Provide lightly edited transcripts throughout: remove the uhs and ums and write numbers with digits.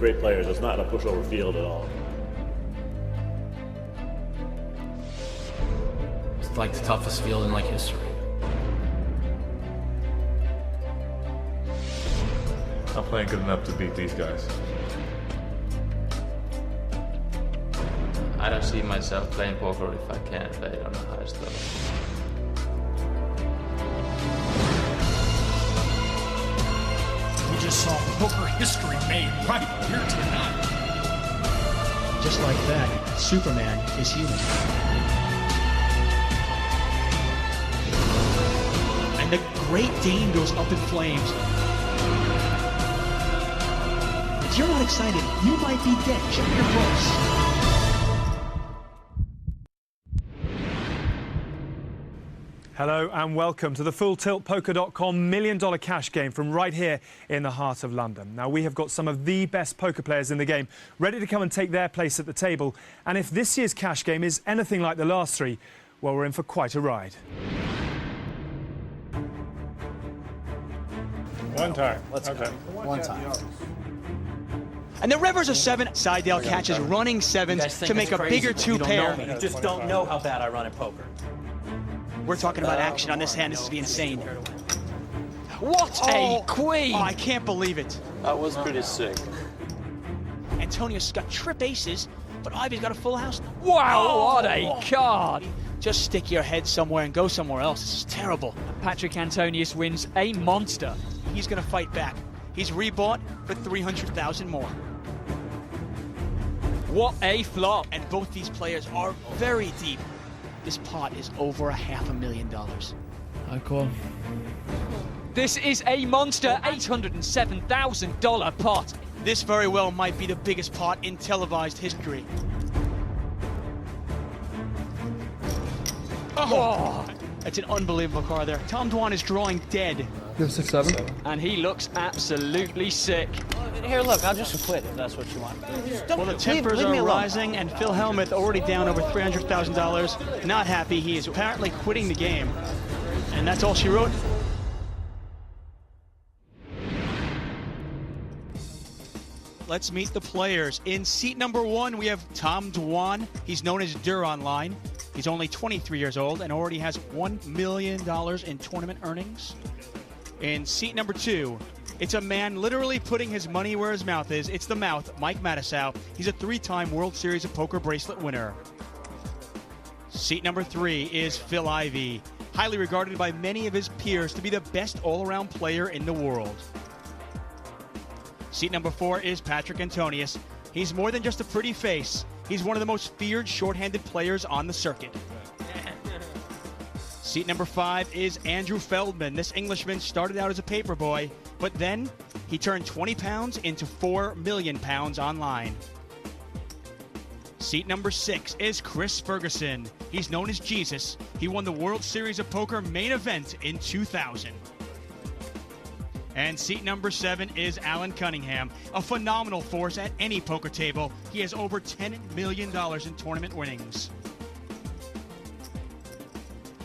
great players. It's not a pushover field at all. It's like the toughest field in like history. I'm playing good enough to beat these guys. I don't see myself playing poker if I can't play it on the highest level. We just saw poker history made right here tonight. Just like that, Superman is human. And the Great Dane goes up in flames. If you're not excited, you might be dead. Check your pulse. Hello and welcome to the FullTiltPoker.com $1 million cash game from right here in the heart of London. Now, we have got some of the best poker players in the game ready to come and take their place at the table. And if this year's cash game is anything like the last three, well, we're in for quite a ride. One time. Let's okay. One time. And the river's a 7. Sidedale catches running 7s to make a bigger 2-pair. You just don't know how bad I run at poker. We're talking about action on this hand. This is be insane. What a queen! Oh, I can't believe it. That was pretty sick. Antonio's got trip aces, but Ivy's got a full house. Wow, what a card! Just stick your head somewhere and go somewhere else. This is terrible. Patrick Antonius wins a monster. He's going to fight back. He's rebought for 300,000 more. What a flop! And both these players are very deep. This pot is over $500,000. Cool. This is a monster $807,000 pot. This very well might be the biggest pot in televised history. Oh, that's an unbelievable card there. Tom Dwan is drawing dead. You have 6-7? And he looks absolutely sick. Here, look, I'll just quit if that's what you want. Well, the tempers are rising, and Phil Hellmuth already down over $300,000. Not happy. He is apparently quitting the game. And that's all she wrote. Let's meet the players. In seat number 1, we have Tom Dwan. He's known as Dur online. He's only 23 years old and already has $1 million in tournament earnings. In seat number 2, it's a man literally putting his money where his mouth is. It's the mouth, Mike Matusow. He's a 3-time World Series of Poker bracelet winner. Seat number 3 is Phil Ivey, highly regarded by many of his peers to be the best all-around player in the world. Seat number 4 is Patrick Antonius. He's more than just a pretty face. He's one of the most feared short-handed players on the circuit. Seat number 5 is Andrew Feldman. This Englishman started out as a paper boy, but then he turned 20 pounds into 4 million pounds online. Seat number 6 is Chris Ferguson. He's known as Jesus. He won the World Series of Poker main event in 2000. And seat number 7 is Alan Cunningham, a phenomenal force at any poker table. He has over $10 million in tournament winnings.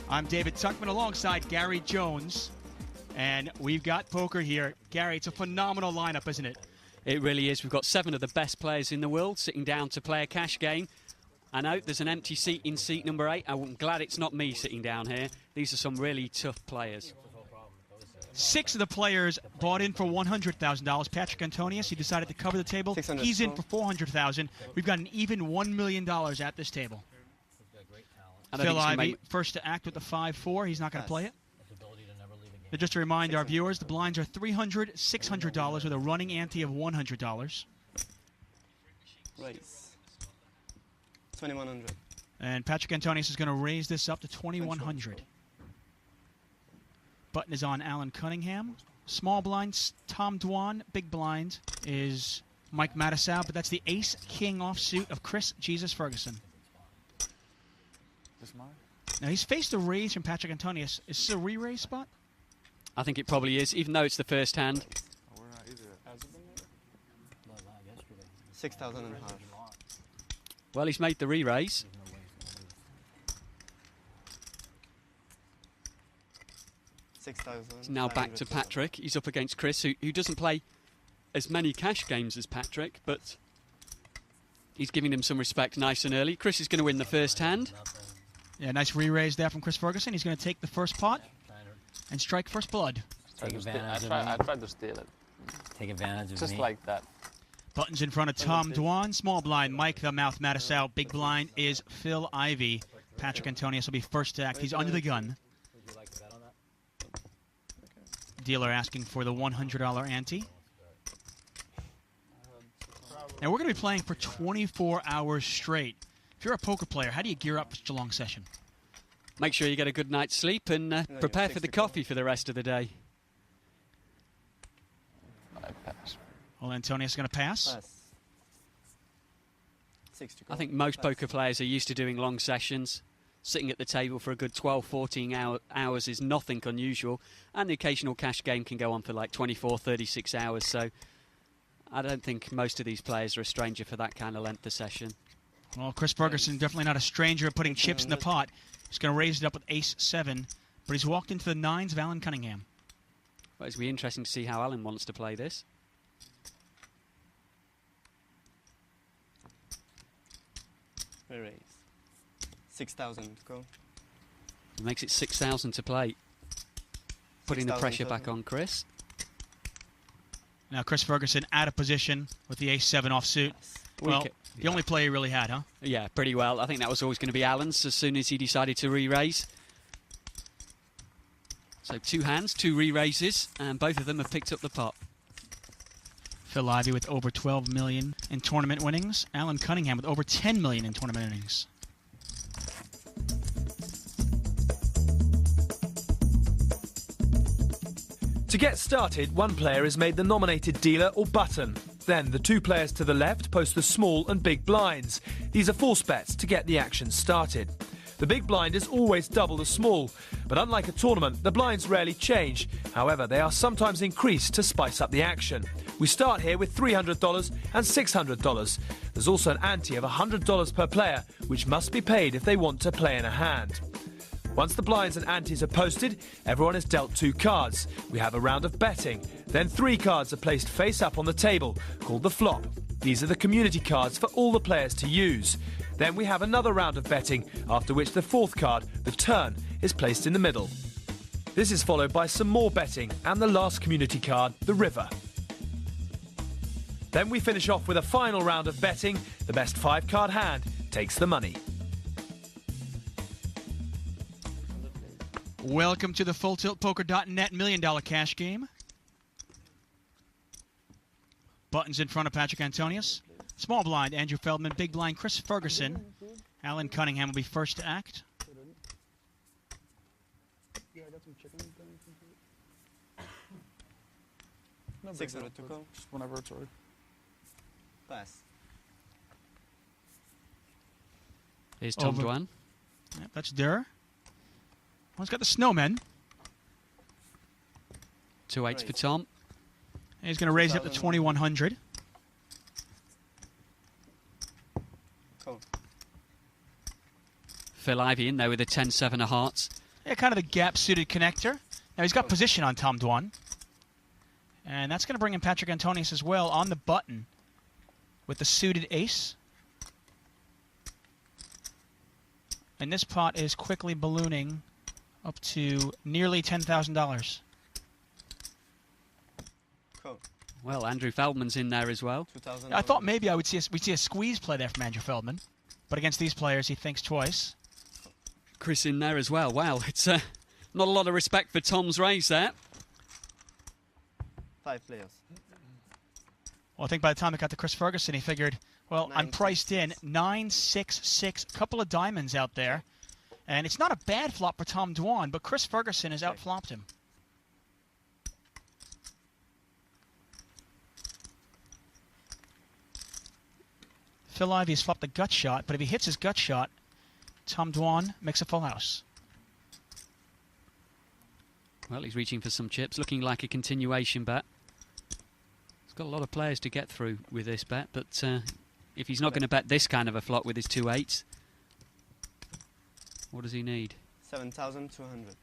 I'm David Tuckman alongside Gary Jones, and we've got poker here. Gary, it's a phenomenal lineup, isn't it? It really is. We've got 7 of the best players in the world sitting down to play a cash game. I know there's an empty seat in seat number 8. I'm glad it's not me sitting down here. These are some really tough players. 6 of the players bought in for $100,000. Patrick Antonius, he decided to cover the table. He's in for $400,000. We've got an even $1 million at this table. Phil Ivey, first to act with the 5-4. He's not going to play it. But just to remind our viewers, the blinds are $300, $600 with a running ante of $100. Right. 2,100. And Patrick Antonius is going to raise this up to 2,100. Button is on Alan Cunningham. Small blinds, Tom Dwan. Big blind is Mike Matusow, but that's the ace-king offsuit of Chris Jesus Ferguson. Now, he's faced a raise from Patrick Antonius. Is this a re-raise spot? I think it probably is, even though it's the first hand. 6,000 and a half. Well, he's made the re-raise. He's now back to Patrick. He's up against Chris, who doesn't play as many cash games as Patrick, but he's giving them some respect nice and early. Chris is going to win the first hand. Yeah, nice re-raise there from Chris Ferguson. He's going to take the first pot and strike first blood. Take advantage I of me. tried to steal it. Take advantage of Just me. like that. Buttons in front of Tom Dwan. Small blind, Mike the Mouth Mattisau. Big blind is Phil Ivey. Patrick Antonius will be first to act. He's under the gun. Dealer asking for the $100 ante. Now we're going to be playing for 24 hours straight. If you're a poker player, how do you gear up for such a long session? Make sure you get a good night's sleep and prepare for the coffee for the rest of the day. I pass. Well, Antonius is going to pass. Pass. 60 I think most poker players are used to doing long sessions. Sitting at the table for a good 12, 14 hours is nothing unusual. And the occasional cash game can go on for like 24, 36 hours. So I don't think most of these players are a stranger for that kind of length of session. Well, Chris Ferguson, definitely not a stranger at putting chips in the pot. He's going to raise it up with ace-7, but he's walked into the nines of Alan Cunningham. Well, it's going to be interesting to see how Alan wants to play this. Raise. 6,000 to go. It makes it 6,000 to play. Putting the 6,000 pressure total. back on Chris. Now Chris Ferguson out of position with the ace-7 offsuit. Well, the only play he really had, huh? Yeah, pretty well. I think that was always going to be Alan's as soon as he decided to re-raise. So 2 hands, 2 re-raises, and both of them have picked up the pot. Phil Ivey with over 12 million in tournament winnings. Alan Cunningham with over 10 million in tournament winnings. To get started, one player is made the nominated dealer or button. Then the 2 players to the left post the small and big blinds. These are force bets to get the action started. The big blind is always double the small, but unlike a tournament, the blinds rarely change. However, they are sometimes increased to spice up the action. We start here with $300 and $600. There's also an ante of $100 per player, which must be paid if they want to play in a hand. Once the blinds and antes are posted, everyone is dealt 2 cards. We have a round of betting. Then 3 cards are placed face up on the table, called the flop. These are the community cards for all the players to use. Then we have another round of betting, after which the 4th card, the turn, is placed in the middle. This is followed by some more betting and the last community card, the river. Then we finish off with a final round of betting. The best 5-card hand takes the money. Welcome to the FullTiltPoker.net $1 million cash game. Buttons in front of Patrick Antonius. Small blind, Andrew Feldman. Big blind, Chris Ferguson. Alan Cunningham will be first to act. No 600 to go. Just whenever it's ready. Pass. Here's Tom Over. Dwan. Yep, that's Durr. One's got the snowmen. 2 8s for Tom. And he's going to raise it up to 2,100. Cool. Phil Ivey in there with a 10-7 of hearts. Yeah, kind of the gap-suited connector. Now he's got position on Tom Dwan. And that's going to bring in Patrick Antonius as well on the button with the suited ace. And this pot is quickly ballooning up to nearly $10,000. Cool. Well, Andrew Feldman's in there as well. 2,000. I thought maybe we'd see a squeeze play there from Andrew Feldman. But against these players, he thinks twice. Chris in there as well. Wow, it's not a lot of respect for Tom's raise there. 5 players. Well, I think by the time it got to Chris Ferguson, he figured, well, I'm 9, priced in 9, 6, 6, couple of diamonds out there. And it's not a bad flop for Tom Dwan, but Chris Ferguson has outflopped him. Phil Ivey has flopped a gut shot, but if he hits his gut shot, Tom Dwan makes a full house. Well, he's reaching for some chips, looking like a continuation bet. He's got a lot of players to get through with this bet, but if he's not going to bet this kind of a flop with his 2 8s, what does he need? 7,200.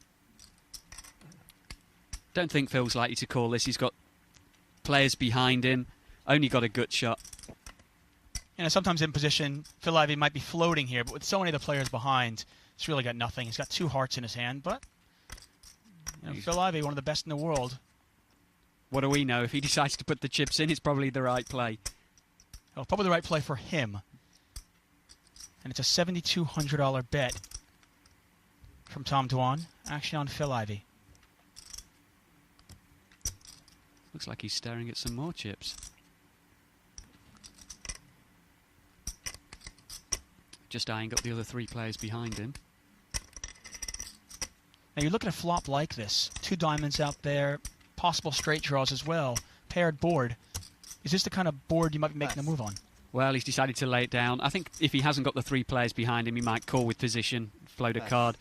Don't think Phil's likely to call this. He's got players behind him, only got a gut shot. You know, sometimes in position, Phil Ivey might be floating here, but with so many of the players behind, he's really got nothing. He's got 2 hearts in his hand, but you know, Phil Ivey, one of the best in the world. What do we know? If he decides to put the chips in, it's probably the right play. Oh, probably the right play for him. And it's a $7,200 bet from Tom Dwan, actually on Phil Ivey. Looks like he's staring at some more chips. Just eyeing up the other 3 players behind him. Now you look at a flop like this. 2 diamonds out there, possible straight draws as well, paired board. Is this the kind of board you might be making a move on? Well, he's decided to lay it down. I think if he hasn't got the 3 players behind him, he might call with position, float a card,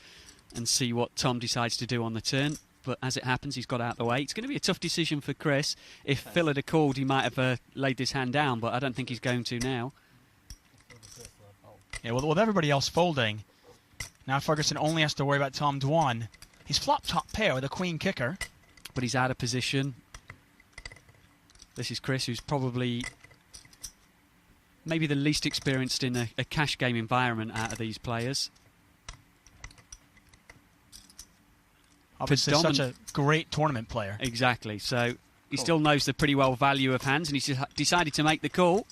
and see what Tom decides to do on the turn. But as it happens, he's got out of the way. It's going to be a tough decision for Chris. If Phil had called, he might have laid this hand down, but I don't think he's going to now. Yeah, well, with everybody else folding, now Ferguson only has to worry about Tom Dwan. He's flop top pair with a queen kicker. But he's out of position. This is Chris, who's probably maybe the least experienced in a cash game environment out of these players. Obviously such a great tournament player. Exactly, so he still knows the pretty well value of hands, and he's decided to make the call.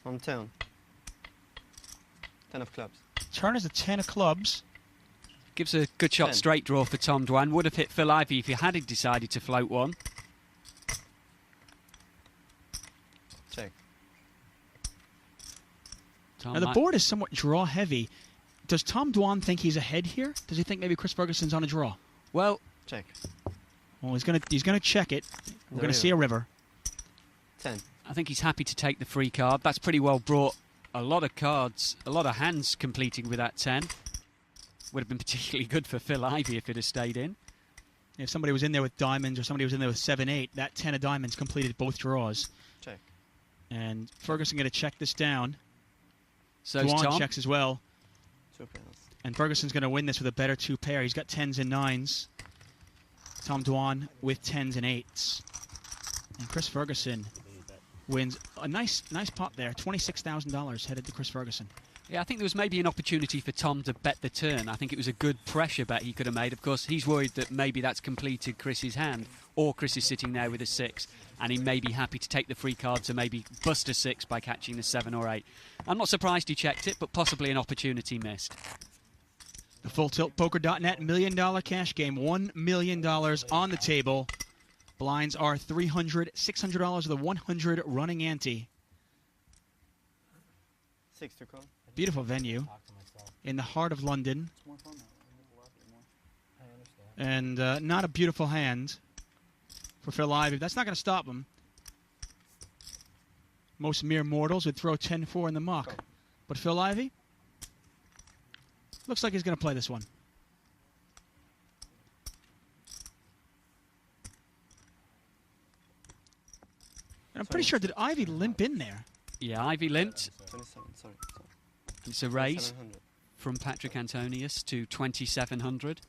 On turn. 10 of clubs. Turn is a 10 of clubs. Gives a good shot 10. straight draw for Tom Dwan. Would have hit Phil Ivey if he had decided to float one. Check. Tom Now the board is somewhat draw heavy. Does Tom Dwan think he's ahead here? Does he think maybe Chris Ferguson's on a draw? Well, Check. Well, he's gonna check it. We're going to see a river. 10. I think he's happy to take the free card. That's pretty well brought. A lot of cards, a lot of hands completing with that 10. Would have been particularly good for Phil Ivey if it had stayed in. If somebody was in there with diamonds or somebody was in there with 7-8, that 10 of diamonds completed both draws. Check. And Ferguson going to check this down. So Dwan Tom. checks as well. 2 pairs. And Ferguson's going to win this with a better 2 pair. He's got 10s and 9s. Tom Dwan with 10s and 8s. And Chris Ferguson wins a nice pot there. $26,000 headed to Chris Ferguson. Yeah, I think there was maybe an opportunity for Tom to bet the turn. I think it was a good pressure bet he could have made. Of course, he's worried that maybe that's completed Chris's hand, or Chris is sitting there with a 6, and he may be happy to take the free card to maybe bust a 6 by catching the 7 or 8. I'm not surprised he checked it, but possibly an opportunity missed. The FullTiltPoker.net $1 million cash game. $1 million on the table. Blinds are $300, $600 with a 100 running ante. 6 to call. Beautiful venue in the heart of London. And not a beautiful hand for Phil Ivey. That's not going to stop him. Most mere mortals would throw 10-4 in the muck. But Phil Ivey looks like he's going to play this one. And I'm pretty sure, did Ivey limp in there? Yeah, Ivey limped. 27, sorry. It's a raise 700. from Patrick Antonius to 2,700.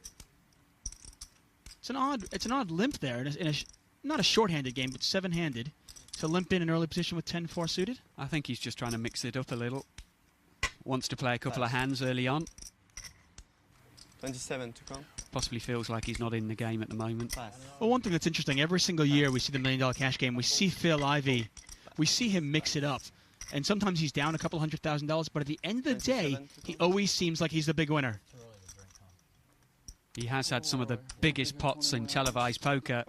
It's an odd limp there. Not a short-handed game, but 7-handed. To limp in an early position with 10-4 suited. I think he's just trying to mix it up a little. Wants to play a couple of hands early on. 27 to call. Possibly feels like he's not in the game at the moment. Pass. Well, one thing that's interesting, every single year we see the $1 million cash game, we see Phil Ivey, we see him mix it up. And sometimes he's down a couple $100,000, but at the end of the day, he always seems like he's the big winner. He has had some of the biggest pots in televised poker.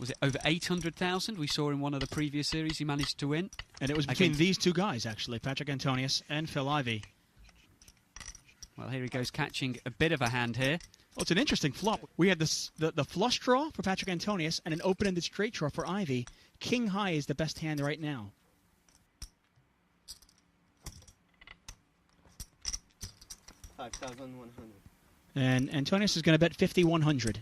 Was it over 800,000 we saw in one of the previous series he managed to win? And it was between these two guys, actually, Patrick Antonius and Phil Ivey. Well, here he goes catching a bit of a hand here. Well, it's an interesting flop. We had the flush draw for Patrick Antonius and an open-ended straight draw for Ivey. King high is the best hand right now. $5,100. And Antonius is going to bet 5,100.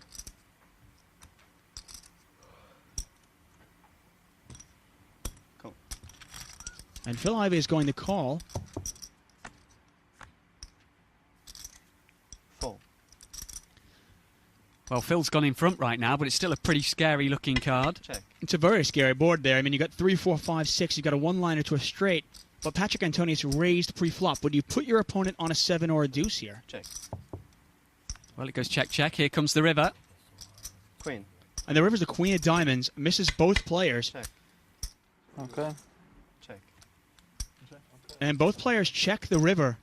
Cool. And Phil Ivey is going to call. 4. Well, Phil's gone in front right now, but it's still a pretty scary looking card. Check. It's a very scary board there. I mean, you got 3, 4, 5, 6. You got a one-liner to a straight. But Patrick Antonius raised pre-flop. Would you put your opponent on a 7 or a deuce here? Check. Well, it goes check, check. Here comes the river. Queen. And the river's the queen of diamonds. Misses both players. Check. Okay. Check. And both players check the river.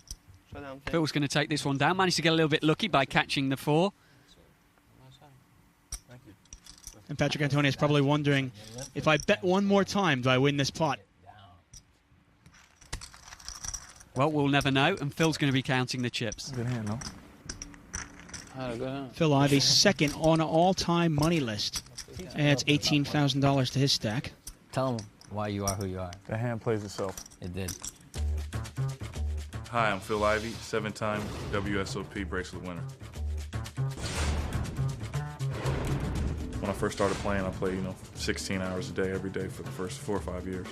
Showdown. Phil's going to take this one down. Managed to get a little bit lucky by catching the 4. And Patrick Antonius is probably wondering, if I bet one more time, do I win this pot? Well, we'll never know, and Phil's going to be counting the chips. Good hand, no? Phil Ivey, second on an all-time money list. Adds $18,000 to his stack. Tell them why you are who you are. The hand plays itself. It did. Hi, I'm Phil Ivey, 7-time WSOP bracelet winner. When I first started playing, I played, 16 hours a day, every day for the first 4 or 5 years.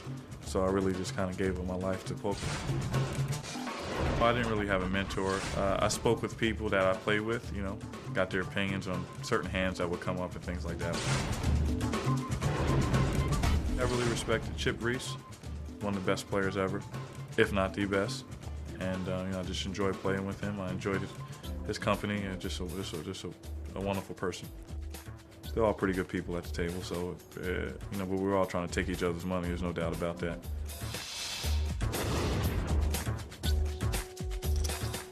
So I really just kind of gave up my life to poker. I didn't really have a mentor. I spoke with people that I played with, got their opinions on certain hands that would come up and things like that. I really respected Chip Reese, one of the best players ever, if not the best. And I just enjoyed playing with him. I enjoyed his company, and just a wonderful person. They're all pretty good people at the table, so but we're all trying to take each other's money. There's no doubt about that.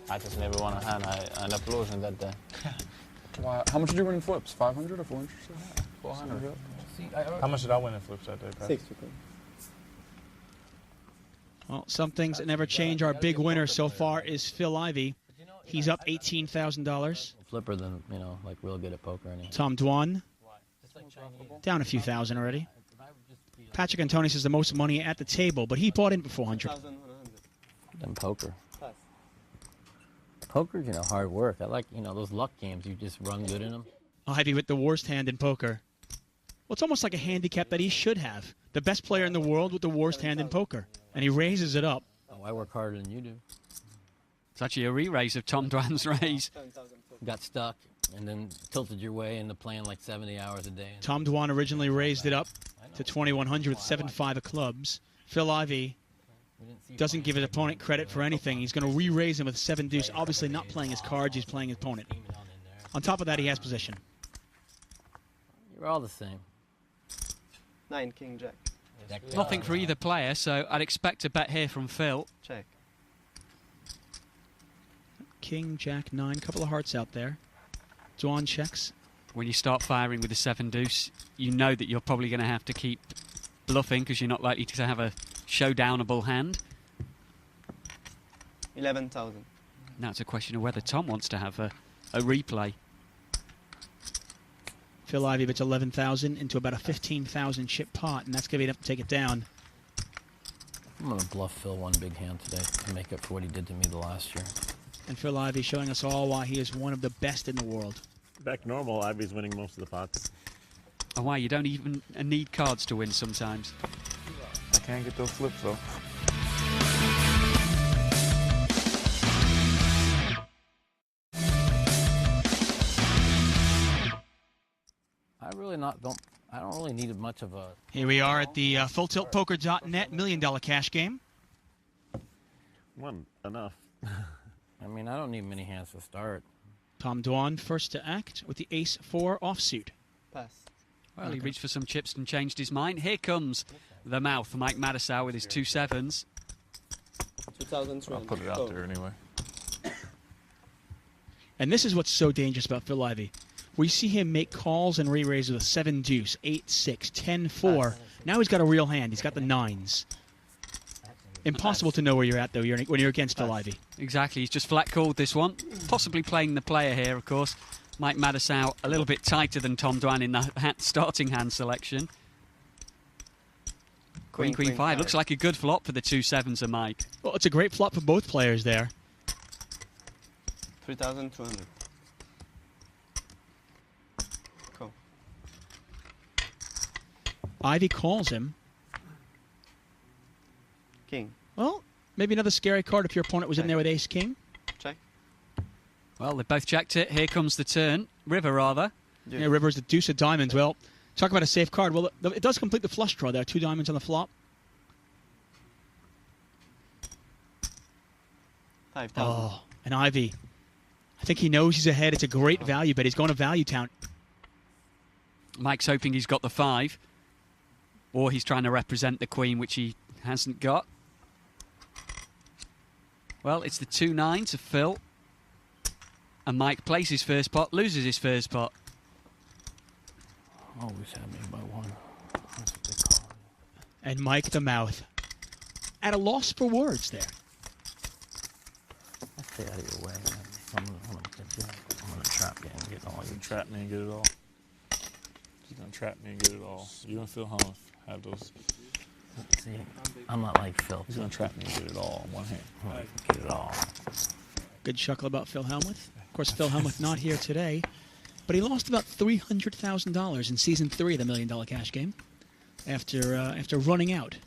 I just never won a hand. I ended up losing that day. Wow. How much did you win in flips? 500 or 400? 400. How much did I win in flips that day, Pat? 6 to queen. Well, some things that never change. Our big winner so far is Phil Ivey. He's up $18,000. Flipper than, like real good at poker. Anyway. Tom Dwan, down a few thousand already. Patrick Antonius is the most money at the table, but he bought in for 400. 1,100. Than poker. Pass. Poker's, hard work. I like, those luck games. You just run good in them. Ivey with the worst hand in poker. Well, it's almost like a handicap that he should have. The best player in the world with the worst hand in poker. And he raises it up. Oh, I work harder than you do. It's actually a re-raise of Tom Dwan's raise. Got stuck and then tilted your way into playing like 70 hours a day. Tom Dwan originally raised it up to 2,100 with 7-5 of clubs. Phil Ivey doesn't give his opponent credit for anything. He's going to re-raise him with 7 deuce. Obviously not playing his cards, he's playing his opponent. On top of that, he has position. You're all the same. 9 king jack. Nothing for either player, so I'd expect a bet here from Phil. Check. King, jack, 9, couple of hearts out there. Dwan checks. When you start firing with a 7 deuce, you know that you're probably going to have to keep bluffing because you're not likely to have a showdownable hand. 11,000. Now it's a question of whether Tom wants to have a replay. Phil Ivey bets 11,000 into about a 15,000 chip pot, and that's going to be enough to take it down. I'm going to bluff Phil one big hand today to make up for what he did to me the last year. And Phil Ivey showing us all why he is one of the best in the world. Back normal, Ivey's winning most of the pots. Oh, why? You don't even need cards to win sometimes. I can't get those flips, though. I don't really need much of a... Here we are at the FullTiltPoker.net $1 million cash game. One, enough. I mean, I don't need many hands to start. Tom Dwan first to act with the Ace-4 offsuit. Pass. Well, he reached for some chips and changed his mind. Here comes the mouth, Mike Matisow with his 2 sevens. 2,000. I'll put it out there anyway. And this is what's so dangerous about Phil Ivey. We see him make calls and re-raises with 7 deuce, 8 6, 10 4. Now he's got a real hand. He's got the 9s. Impossible to know where you're at, though, when you're against Phil Ivey. Exactly. He's just flat called this one. Possibly playing the player here, of course. Mike Matisow a little bit tighter than Tom Dwan in the starting hand selection. Queen, Queen 5. Looks like a good flop for the 2 sevens of Mike. Well, it's a great flop for both players there. 3,200. Cool. Ivey calls him. King. Well, maybe another scary card if your opponent was in there with ace-king. Check. Well, they both checked it. Here comes the turn. River, rather. Yeah, Rivers, the deuce of diamonds. Well, talk about a safe card. Well, it does complete the flush draw there. 2 diamonds on the flop. 5,000. Oh, and Ivy. I think he knows he's ahead. It's a great value bet. He's going to Value Town. Mike's hoping he's got the 5. Or he's trying to represent the queen, which he hasn't got. Well, it's the 2 9s of Phil. And Mike plays his first pot, loses his first pot. Always have me by 1. That's a big call. And Mike the Mouth. At a loss for words there. Stay out of your way, man. I'm gonna trap you and get all You your trap me and get it all. She's gonna trap me and get it all. You and Phil Helmuth have those. See, I'm not like Phil. He's gonna trap me and get it all in one hand. Get it all. Good chuckle about Phil Helmuth. Of course, Phil Helmuth not here today, but he lost about $300,000 in Season 3 of the $1 Million Cash Game after running out.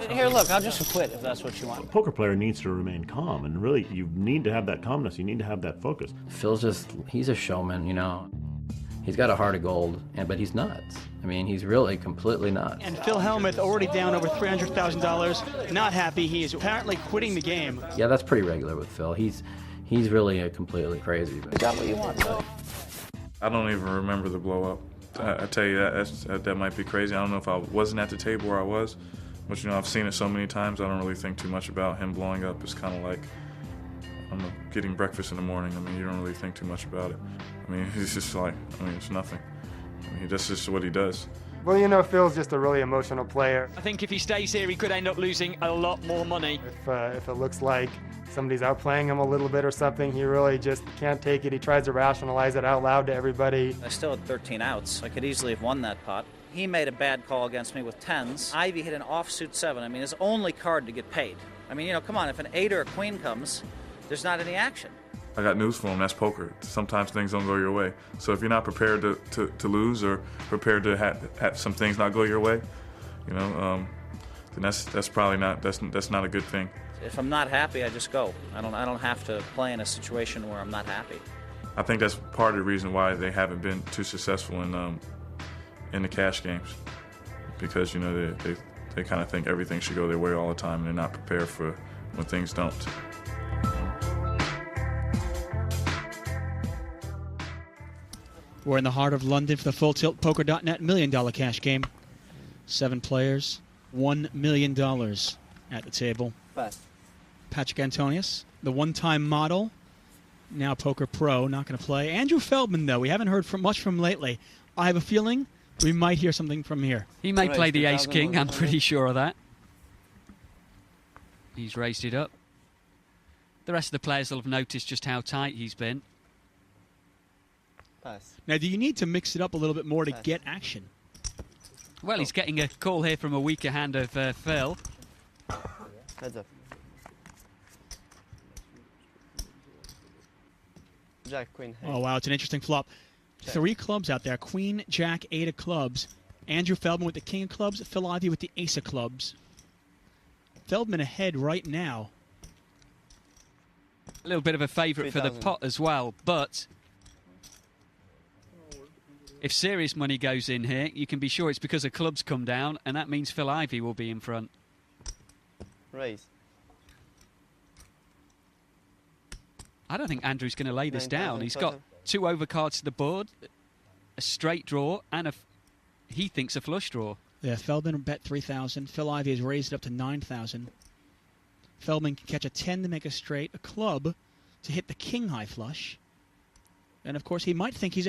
Here, look, I'll just quit if that's what you want. A poker player needs to remain calm, and really, you need to have that calmness. You need to have that focus. Phil's he's a showman, you know. He's got a heart of gold, but he's nuts. I mean, he's really completely nuts. And Phil Helmuth already down over $300,000. Not happy. He is apparently quitting the game. Yeah, that's pretty regular with Phil. He's really completely crazy. But you got what you want, buddy. I don't even remember the blow up. I tell you that might be crazy. I don't know if I wasn't at the table where I was, but you know, I've seen it so many times. I don't really think too much about him blowing up. It's kind of like, I don't know, getting breakfast in the morning. I mean, you don't really think too much about it. I mean, he's just like, it's nothing. I mean, that's just what he does. Well, you know, Phil's just a really emotional player. I think if he stays here, he could end up losing a lot more money. If it looks like somebody's outplaying him a little bit or something, he really just can't take it. He tries to rationalize it out loud to everybody. I still had 13 outs. I could easily have won that pot. He made a bad call against me with 10s. Ivy hit an offsuit 7. I mean, his only card to get paid. I mean, you know, come on, if an 8 or a queen comes, there's not any action. I got news for him. That's poker. Sometimes things don't go your way. So if you're not prepared to lose or prepared to have some things not go your way, you know, then that's probably not that's not a good thing. If I'm not happy, I just go. I don't have to play in a situation where I'm not happy. I think that's part of the reason why they haven't been too successful in the cash games, because you know they kind of think everything should go their way all the time, and they're not prepared for when things don't. We're in the heart of London for the FullTiltPoker.net $1 Million Cash Game. 7 players, $1 million at the table. Patrick Antonius, the one-time model, now poker pro, not going to play. Andrew Feldman, though, we haven't heard much from lately. I have a feeling we might hear something from here. He may play the ace-king, I'm pretty sure of that. He's raised it up. The rest of the players will have noticed just how tight he's been. Now, do you need to mix it up a little bit more to get action? Well, he's getting a call here from a weaker hand of Phil. Heads up. Jack, queen. Hey. Oh, wow, it's an interesting flop. Check. 3 clubs out there. Queen, Jack, 8 of clubs. Andrew Feldman with the king of clubs. Phil Ivey with the ace of clubs. Feldman ahead right now. A little bit of a favourite for the pot as well, but if serious money goes in here, you can be sure it's because the clubs come down, and that means Phil Ivey will be in front. Raise. I don't think Andrew's going to lay this down. He's got 2 overcards to the board, a straight draw, and he thinks a flush draw. Yeah, Feldman bet 3,000. Phil Ivey has raised it up to 9,000. Feldman can catch a 10 to make a straight, a club to hit the king high flush. And, of course, he might think he's a